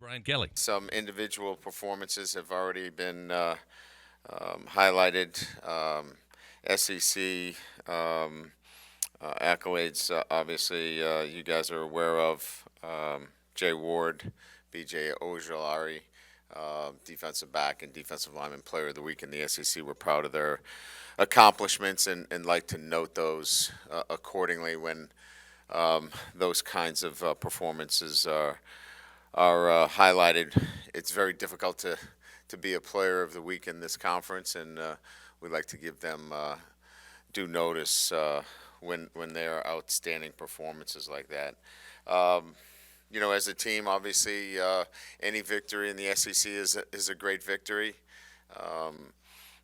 Brian Kelly. Some individual performances have already been highlighted. SEC accolades, obviously, you guys are aware of. Jay Ward, BJ Ojolari, defensive back and defensive lineman player of the week in the SEC. We're proud of their accomplishments and like to note those accordingly when those kinds of performances are highlighted. It's very difficult to be a player of the week in this conference, and we like to give them due notice when they are outstanding performances like that. As a team, obviously, any victory in the SEC is a great victory.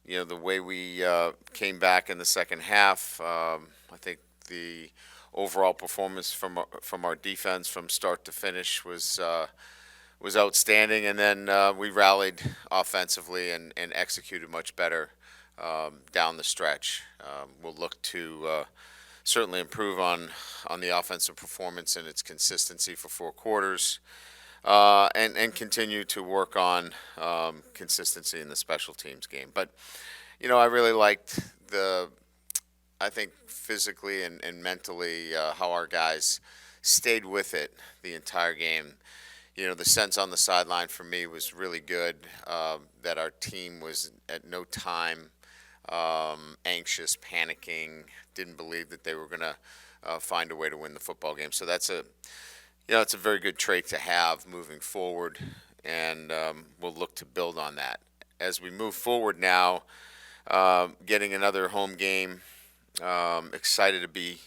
The way we came back in the second half, I think the overall performance from our defense from start to finish was outstanding, and then we rallied offensively and executed much better down the stretch. We'll look to certainly improve on the offensive performance and its consistency for 4 quarters, and continue to work on consistency in the special teams game. But I really liked I think physically and mentally how our guys stayed with it the entire game. The sense on the sideline for me was really good, that our team was at no time anxious, panicking, didn't believe that they were going to find a way to win the football game. So it's a very good trait to have moving forward, and we'll look to build on that. As we move forward now, getting another home game, excited to be,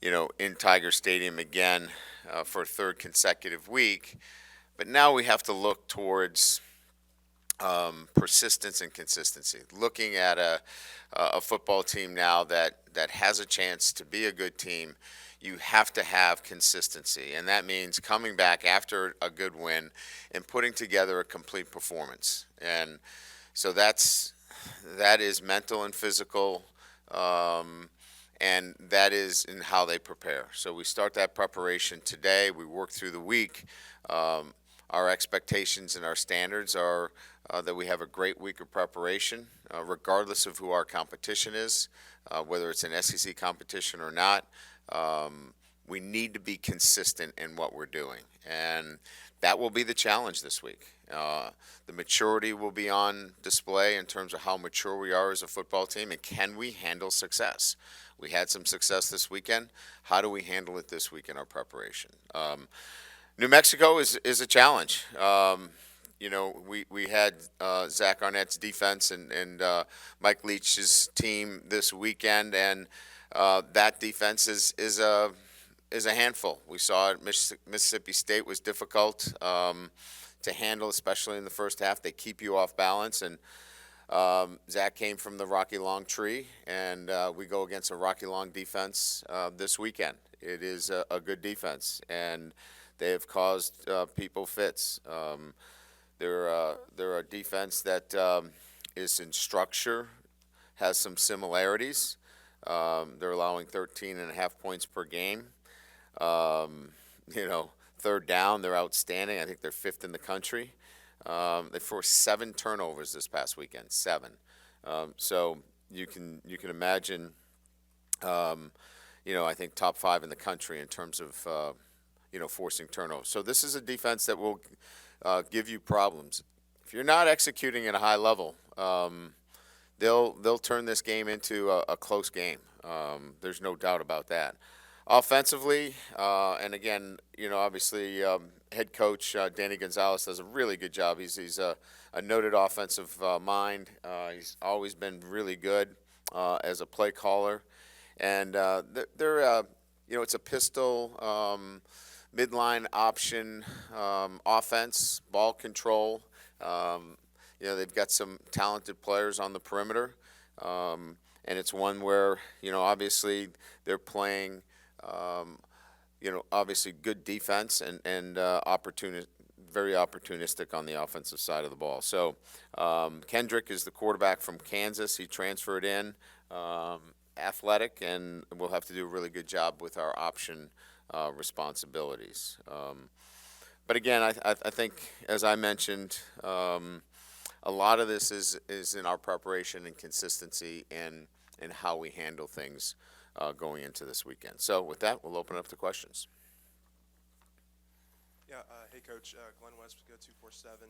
in Tiger Stadium again for a third consecutive week. But now we have to look towards persistence and consistency. Looking at a football team now that has a chance to be a good team, you have to have consistency, and that means coming back after a good win and putting together a complete performance. And so that is mental and physical, and that is in how they prepare. So we start that preparation today. We work through the week. Our expectations and our standards are that we have a great week of preparation, regardless of who our competition is, whether it's an SEC competition or not. We need to be consistent in what we're doing, and that will be the challenge this week. The maturity will be on display in terms of how mature we are as a football team, and can we handle success? We had some success this weekend. How do we handle it this week in our preparation? New Mexico is a challenge. We had Zach Arnett's defense and Mike Leach's team this weekend, and that defense is a handful. We saw it. Mississippi State was difficult to handle, especially in the first half. They keep you off balance, and Zach came from the Rocky Long tree, and we go against a Rocky Long defense this weekend. It is a good defense, and they have caused people fits. They're a defense that is in structure, has some similarities. They're allowing 13 and a half points per game. Third down, they're outstanding. I think they're fifth in the country. They forced 7 turnovers this past weekend, 7. So you can imagine. I think top 5 in the country in terms of forcing turnovers. So this is a defense that will give you problems. If you're not executing at a high level, they'll turn this game into a close game. There's no doubt about that. Offensively, and again, obviously, head coach Danny Gonzalez does a really good job. He's a noted offensive mind. He's always been really good as a play caller, and it's a pistol midline option offense, ball control. They've got some talented players on the perimeter, and it's one where obviously they're playing. Obviously good defense and very opportunistic on the offensive side of the ball. So Kendrick is the quarterback from Kansas. He transferred in, athletic, and we'll have to do a really good job with our option responsibilities. But again, I think, as I mentioned, a lot of this is in our preparation and consistency and how we handle things going into this weekend. So with that, we'll open up to questions. Yeah, hey Coach, Glenn West, Go 247.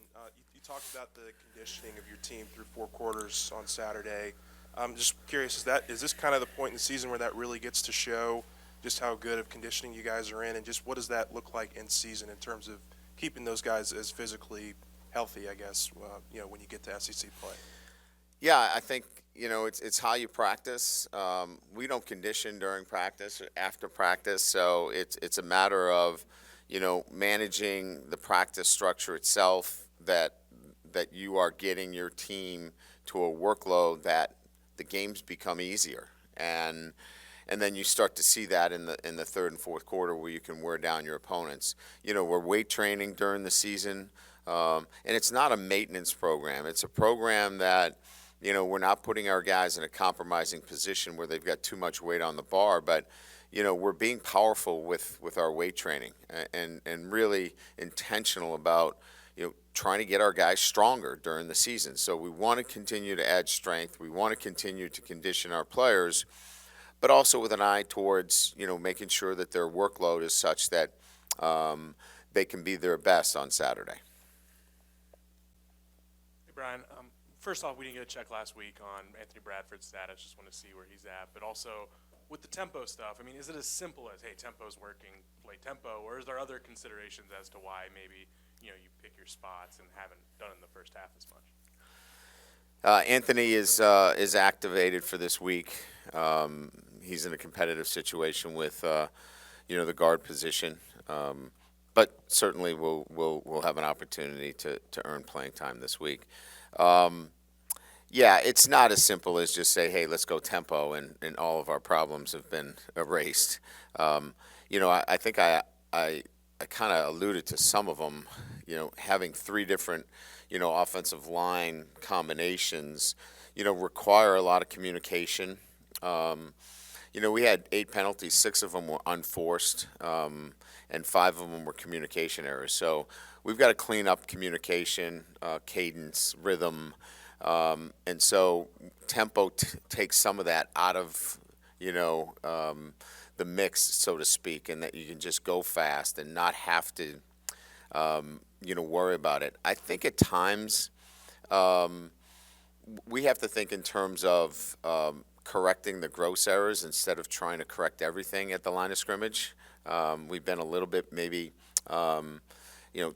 You talked about the conditioning of your team through 4 quarters on Saturday. I'm just curious, is this kind of the point in the season where that really gets to show just how good of conditioning you guys are in, and just what does that look like in season in terms of keeping those guys as physically healthy, I guess, when you get to SEC play? Yeah, I think it's how you practice. We don't condition during practice or after practice, so it's a matter of managing the practice structure itself, that you are getting your team to a workload that the games become easier, and then you start to see that in the third and fourth quarter where you can wear down your opponents. We're weight training during the season, and it's not a maintenance program. It's a program that we're not putting our guys in a compromising position where they've got too much weight on the bar, but we're being powerful with our weight training, and really intentional about trying to get our guys stronger during the season. So we want to continue to add strength. We want to continue to condition our players, but also with an eye towards making sure that their workload is such that they can be their best on Saturday. Hey, Brian. First off, we didn't get a check last week on Anthony Bradford's status. Just want to see where he's at. But also, with the tempo stuff, I mean, is it as simple as, hey, tempo's working, play tempo, or is there other considerations as to why maybe you pick your spots and haven't done it in the first half as much? Anthony is activated for this week. He's in a competitive situation with the guard position, but certainly we'll have an opportunity to earn playing time this week. Yeah, it's not as simple as just say, hey, let's go tempo, and all of our problems have been erased. I think I kind of alluded to some of them. Having 3 different offensive line combinations require a lot of communication. We had 8 penalties, 6 of them were unforced, and 5 of them were communication errors. So we've got to clean up communication, cadence, rhythm, and so tempo takes some of that out of the mix, so to speak, and that you can just go fast and not have to worry about it. I think at times we have to think in terms of correcting the gross errors instead of trying to correct everything at the line of scrimmage. We've been a little bit maybe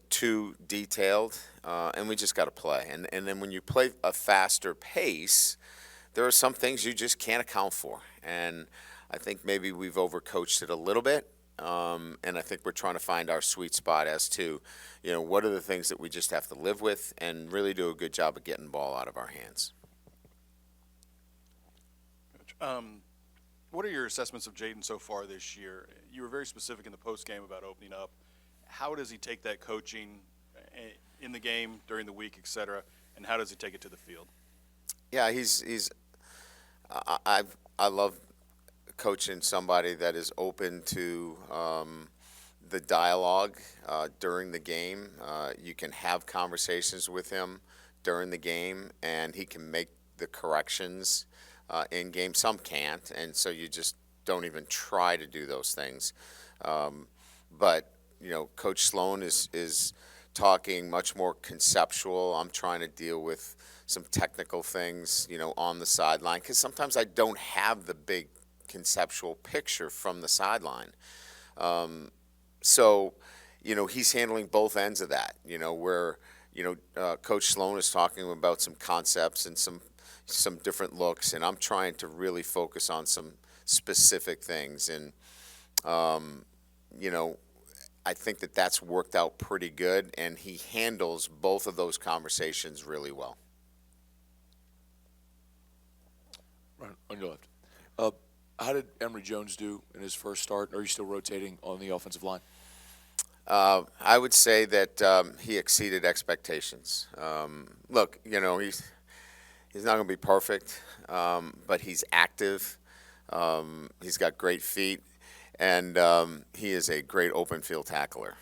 too detailed, and we just got to play. And then when you play a faster pace, there are some things you just can't account for. And I think maybe we've overcoached it a little bit, and I think we're trying to find our sweet spot as to what are the things that we just have to live with and really do a good job of getting the ball out of our hands. What are your assessments of Jaden so far this year? You were very specific in the post-game about opening up. How does he take that coaching in the game, during the week, et cetera, and how does he take it to the field? Yeah, I love coaching somebody that is open to the dialogue during the game. You can have conversations with him during the game, and he can make the corrections in game. Some can't, and so you just don't even try to do those things. But Coach Sloan is talking much more conceptual. I'm trying to deal with some technical things, on the sideline, because sometimes I don't have the big conceptual picture from the sideline. So, he's handling both ends of that, where, Coach Sloan is talking about some concepts and some different looks, and I'm trying to really focus on some specific things. And, I think that that's worked out pretty good, and he handles both of those conversations really well. Right on your left. How did Emory Jones do in his first start? Are you still rotating on the offensive line? I would say that he exceeded expectations. Look, he's not going to be perfect, but he's active. He's got great feet, and he is a great open field tackler.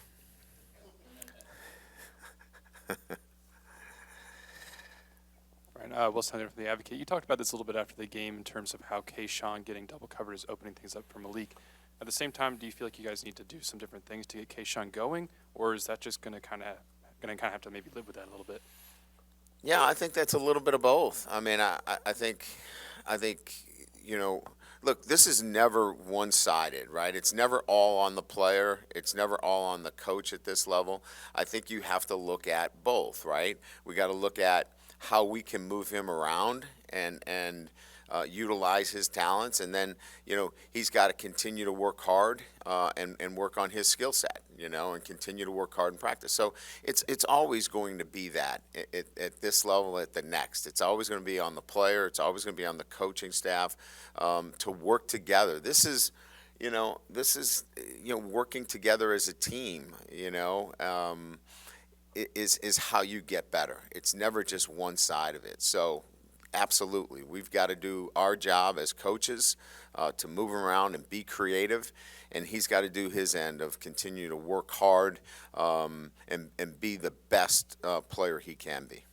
Ryan, Will Snyder from The Advocate. You talked about this a little bit after the game in terms of how Kayshawn getting double covered is opening things up for Malik. At the same time, do you feel like you guys need to do some different things to get Kayshawn going, or is that just going to kind of have to maybe live with that a little bit? Yeah, I think that's a little bit of both. I mean, I think, look, this is never one-sided, right? It's never all on the player. It's never all on the coach at this level. I think you have to look at both, right? We got to look at how we can move him around and utilize his talents, and then he's got to continue to work hard and work on his skill set, and continue to work hard in practice. So it's always going to be that at this level, at the next. It's always going to be on the player. It's always going to be on the coaching staff to work together. This is working together as a team. Is how you get better. It's never just one side of it. So absolutely, we've got to do our job as coaches to move him around and be creative, and he's got to do his end of continue to work hard and be the best player he can be.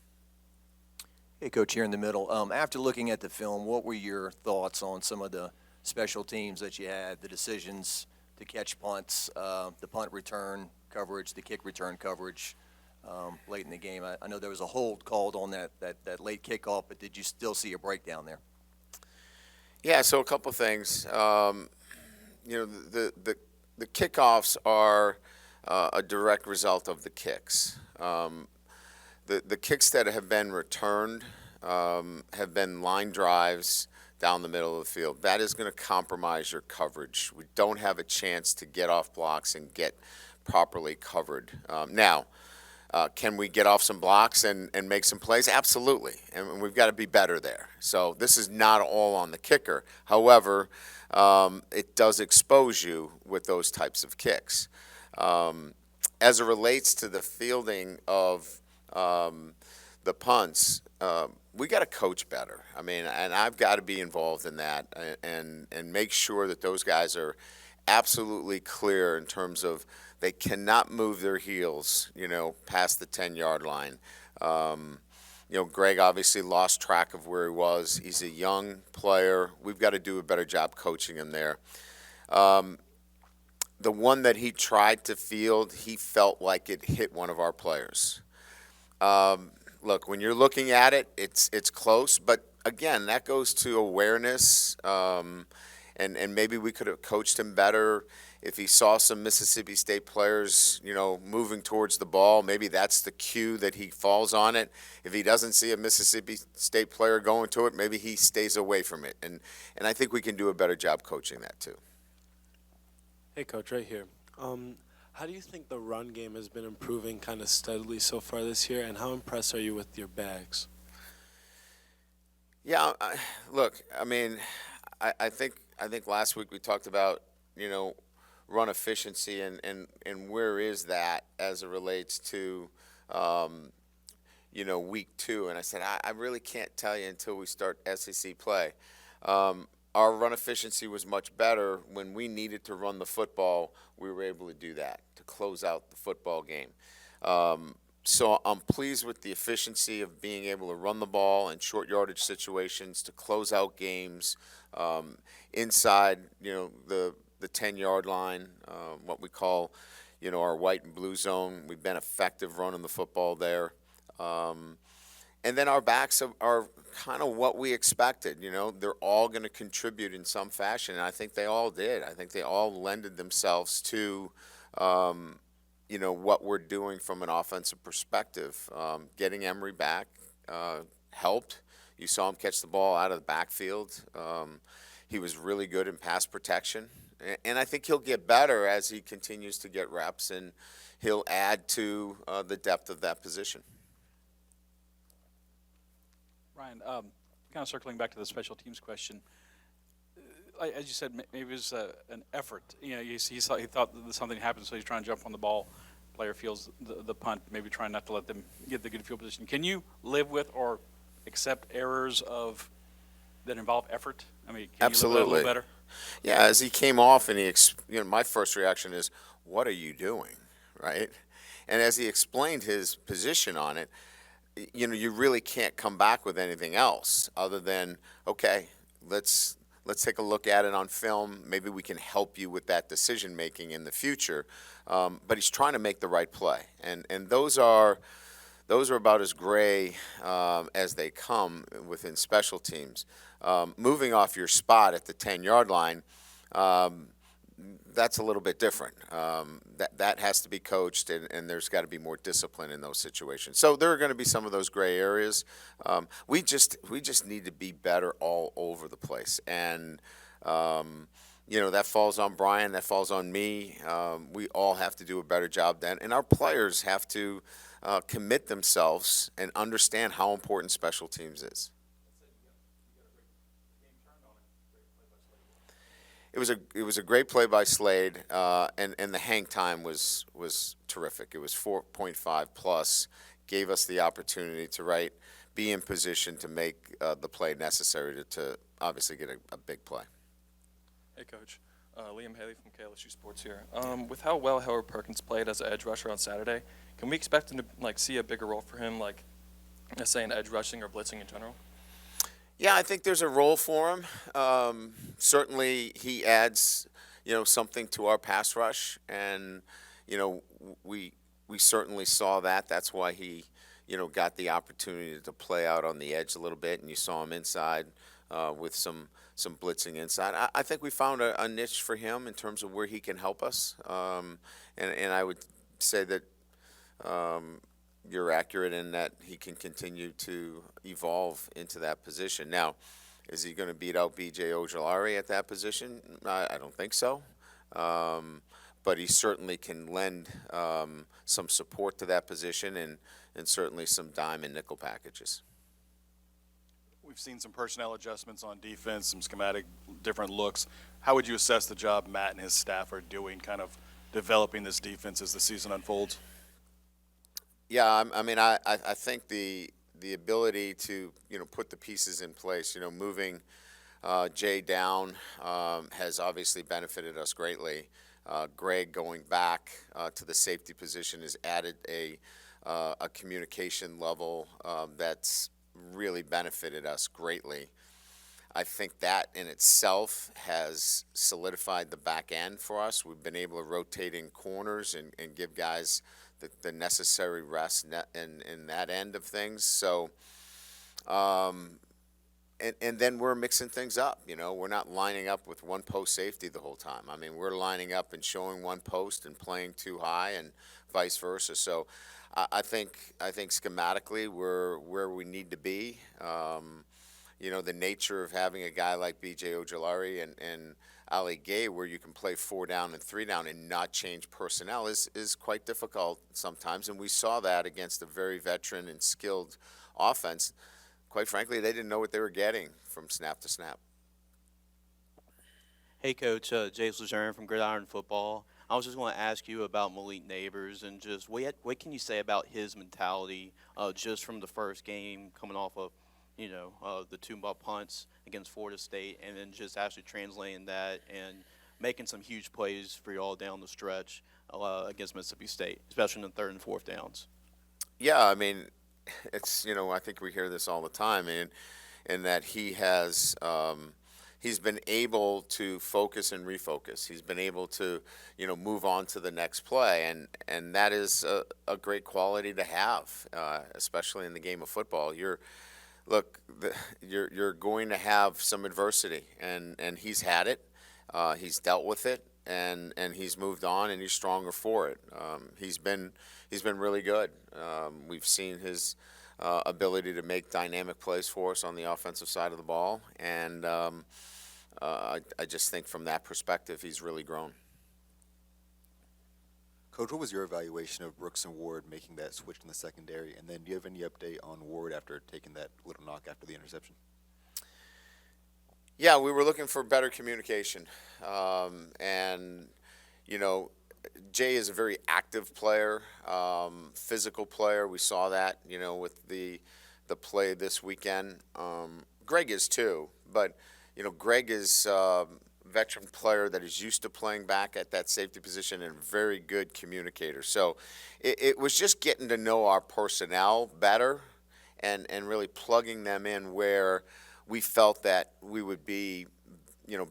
Hey, Coach, here in the middle. After looking at the film, what were your thoughts on some of the special teams that you had, the decisions to catch punts, the punt return coverage, the kick return coverage late in the game? I know there was a hold called on that late kickoff, but did you still see a breakdown there? Yeah, so a couple things. The kickoffs are a direct result of the kicks. The kicks that have been returned have been line drives down the middle of the field. That is going to compromise your coverage. We don't have a chance to get off blocks and get properly covered. Now, can we get off some blocks and make some plays? Absolutely, and we've got to be better there. So this is not all on the kicker. However, it does expose you with those types of kicks. As it relates to the fielding of the punts, we got to coach better. I mean, and I've got to be involved in that and make sure that those guys are absolutely clear in terms of they cannot move their heels, past the 10-yard line. Greg obviously lost track of where he was. He's a young player. We've got to do a better job coaching him there. The one that he tried to field, he felt like it hit one of our players. Look, when you're looking at it, it's close, but again, that goes to awareness, and maybe we could have coached him better. If he saw some Mississippi State players, moving towards the ball, maybe that's the cue that he falls on it. If he doesn't see a Mississippi State player going to it, maybe he stays away from it. And I think we can do a better job coaching that too. Hey, Coach, right here. How do you think the run game has been improving kind of steadily so far this year, and how impressed are you with your backs? Yeah, look, I mean, I think last week we talked about, run efficiency and where is that as it relates to, week 2. And I said, I really can't tell you until we start SEC play. Our run efficiency was much better. When we needed to run the football, we were able to do that, to close out the football game. So I'm pleased with the efficiency of being able to run the ball in short yardage situations, to close out games inside, the 10-yard line, what we call, our white and blue zone. We've been effective running the football there. And then our backs are kind of what we expected. They're all going to contribute in some fashion, and I think they all did. I think they all lended themselves to, what we're doing from an offensive perspective. Getting Emory back helped. You saw him catch the ball out of the backfield. He was really good in pass protection. And I think he'll get better as he continues to get reps, and he'll add to the depth of that position. Ryan, kind of circling back to the special teams question, as you said, maybe it was an effort. He thought that something happened, so he's trying to jump on the ball. Player feels the punt, maybe trying not to let them get the good field position. Can you live with or accept errors that involve effort? I mean, can Absolutely. you live with it a little better? Yeah, as he came off, and my first reaction is, what are you doing, right? And as he explained his position on it, you know, you really can't come back with anything else other than, okay, let's take a look at it on film. Maybe we can help you with that decision making in the future. But he's trying to make the right play, and those are about as gray as they come within special teams. Moving off your spot at the 10-yard line, that's a little bit different. That has to be coached, and there's got to be more discipline in those situations. So there are going to be some of those gray areas. We just need to be better all over the place, and you know, that falls on Brian, that falls on me. We all have to do a better job then, and our players have to commit themselves and understand how important special teams is. It was a great play by Slade, and the hang time was terrific. It was 4.5 plus, gave us the opportunity to be in position to make the play necessary to obviously get a big play. Hey, Coach. Liam Haley from KLSU Sports here. With how well Howard Perkins played as an edge rusher on Saturday, can we expect him to see a bigger role for him, let's say in edge rushing or blitzing in general? Yeah, I think there's a role for him. Certainly, he adds, you know, something to our pass rush, and you know, we certainly saw that. That's why he, you know, got the opportunity to play out on the edge a little bit, and you saw him inside with some blitzing inside. I think we found a niche for him in terms of where he can help us, and I would say that you're accurate in that he can continue to evolve into that position. Now, is he going to beat out B.J. Ojolari at that position? I don't think so. But he certainly can lend some support to that position and certainly some dime and nickel packages. We've seen some personnel adjustments on defense, some schematic different looks. How would you assess the job Matt and his staff are doing, kind of developing this defense as the season unfolds? Yeah, I mean, I think the ability to, you know, put the pieces in place, you know, moving Jay down has obviously benefited us greatly. Greg going back to the safety position has added a communication level that's really benefited us greatly. I think that in itself has solidified the back end for us. We've been able to rotate in corners and give guys the necessary rest in that end of things. So, and then we're mixing things up. You know, we're not lining up with one post safety the whole time. I mean, we're lining up and showing one post and playing too high and vice versa. So, I think schematically we're where we need to be. You know, the nature of having a guy like B.J. Ojolari and Ali Gay, where you can play 4 down and 3 down and not change personnel, is quite difficult sometimes. And we saw that against a very veteran and skilled offense. Quite frankly, they didn't know what they were getting from snap to snap. Hey, Coach, Jace Lejeune from Gridiron Football. I was just going to ask you about Malik Neighbors and just what can you say about his mentality just from the first game coming off of, you know, the 2 punts against Florida State, and then just actually translating that and making some huge plays for y'all down the stretch against Mississippi State, especially in the 3rd and 4th downs. Yeah, I mean, it's, you know, I think we hear this all the time, and that he has he's been able to focus and refocus. He's been able to, you know, move on to the next play, and that is a great quality to have, especially in the game of football. You're going to have some adversity, and he's had it. He's dealt with it, and he's moved on, and he's stronger for it. He's been really good. We've seen his ability to make dynamic plays for us on the offensive side of the ball, and I just think from that perspective, he's really grown. Coach, what was your evaluation of Brooks and Ward making that switch in the secondary? And then do you have any update on Ward after taking that little knock after the interception? Yeah, we were looking for better communication. And, you know, Jay is a very active player, physical player. We saw that, you know, with the play this weekend. Greg is too, but, you know, Greg is veteran player that is used to playing back at that safety position and a very good communicator. So it was just getting to know our personnel better and really plugging them in where we felt that we would be,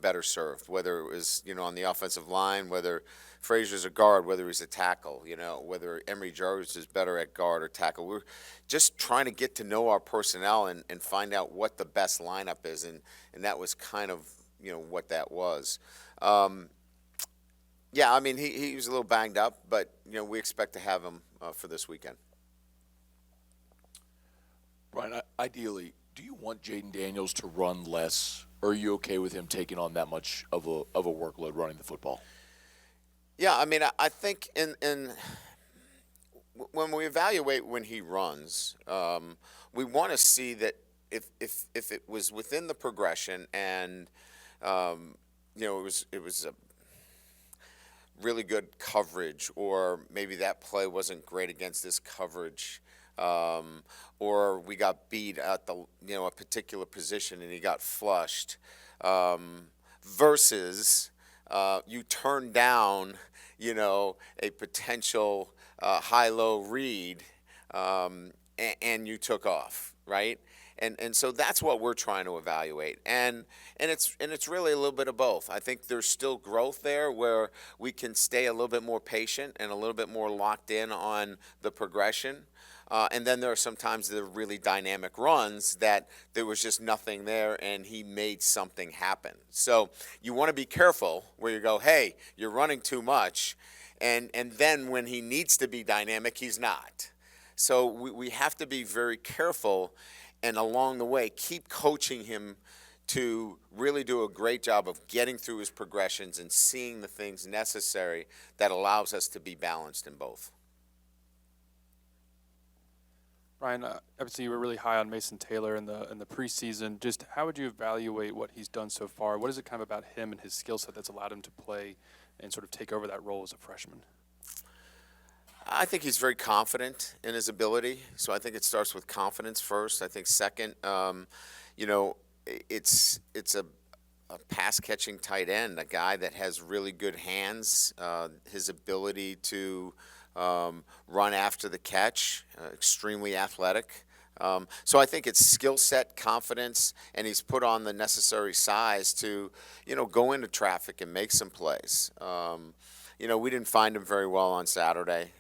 better served, whether it was, on the offensive line, whether Frazier's a guard, whether he's a tackle, whether Emory Jarvis is better at guard or tackle. We're just trying to get to know our personnel and find out what the best lineup is, and that was kind of, what that was. Yeah, I mean, he was a little banged up, but, we expect to have him for this weekend. Brian, ideally, do you want Jaden Daniels to run less, or are you okay with him taking on that much of a workload running the football? Yeah, I mean, I think when we evaluate when he runs, we want to see that if it was within the progression and it was a really good coverage, or maybe that play wasn't great against this coverage, or we got beat at the a particular position and he got flushed, versus you turn down a potential high-low read and you took off, right? And so that's what we're trying to evaluate, and it's really a little bit of both. I think there's still growth there where we can stay a little bit more patient and a little bit more locked in on the progression, and then there are sometimes the really dynamic runs that there was just nothing there and he made something happen. So you want to be careful where you go, hey, you're running too much, and then when he needs to be dynamic, he's not. So we have to be very careful. And along the way, keep coaching him to really do a great job of getting through his progressions and seeing the things necessary that allows us to be balanced in both. Brian, obviously you were really high on Mason Taylor in the preseason. Just how would you evaluate what he's done so far? What is it kind of about him and his skill set that's allowed him to play and sort of take over that role as a freshman? I think he's very confident in his ability, so I think it starts with confidence first. I think second, it's a pass-catching tight end, a guy that has really good hands, his ability to run after the catch, extremely athletic. So I think it's skill set, confidence, and he's put on the necessary size to, go into traffic and make some plays. We didn't find him very well on Saturday.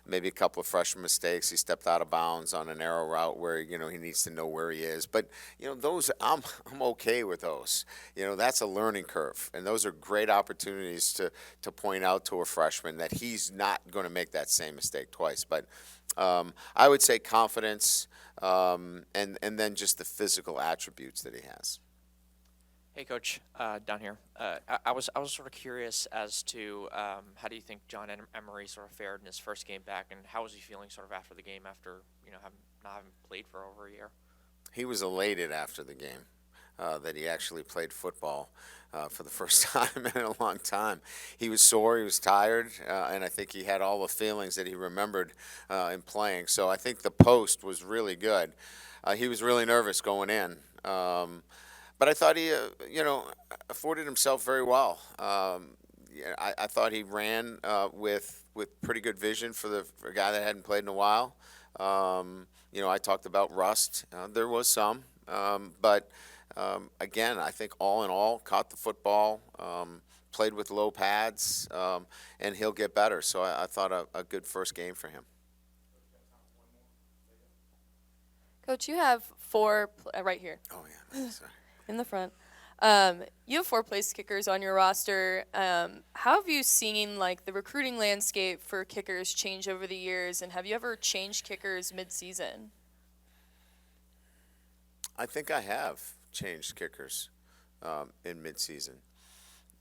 Maybe a couple of freshman mistakes. He stepped out of bounds on an arrow route where, he needs to know where he is. But, those, I'm okay with those. That's a learning curve. And those are great opportunities to point out to a freshman that he's not going to make that same mistake twice. But I would say confidence and then just the physical attributes that he has. Hey, Coach, down here. I was sort of curious as to how do you think John Emery sort of fared in his first game back, and how was he feeling sort of after the game after not having played for over a year? He was elated after the game that he actually played football for the first time in a long time. He was sore, he was tired, and I think he had all the feelings that he remembered in playing. So I think the post was really good. He was really nervous going in. But I thought he, afforded himself very well. I thought he ran with pretty good vision for a guy that hadn't played in a while. I talked about rust. There was some, but again, I think all in all, caught the football, played with low pads, and he'll get better. So I thought a good first game for him. Coach, you have four right here. Oh yeah, sorry. In the front. You have 4 place kickers on your roster. How have you seen the recruiting landscape for kickers change over the years, and have you ever changed kickers mid-season? I think I have changed kickers in mid-season.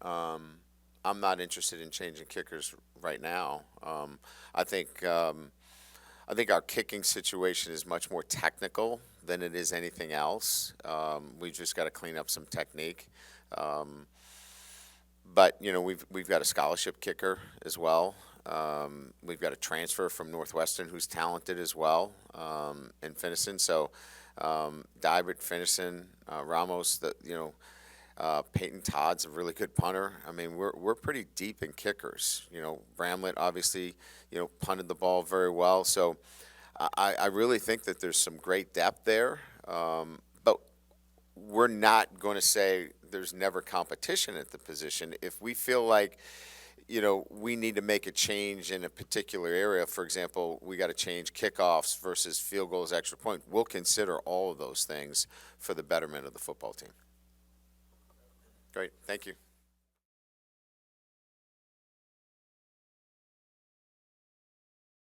I'm not interested in changing kickers right now. I think our kicking situation is much more technical than it is anything else. We've just got to clean up some technique. But we've got a scholarship kicker as well. We've got a transfer from Northwestern who's talented as well in Finnison. So Dybert, Finnison, Ramos, Peyton Todd's a really good punter. I mean, we're pretty deep in kickers. You know, Bramlett obviously, punted the ball very well. So I really think that there's some great depth there. But we're not going to say there's never competition at the position. If we feel like, we need to make a change in a particular area, for example, we got to change kickoffs versus field goals, extra point, we'll consider all of those things for the betterment of the football team. Great, thank you.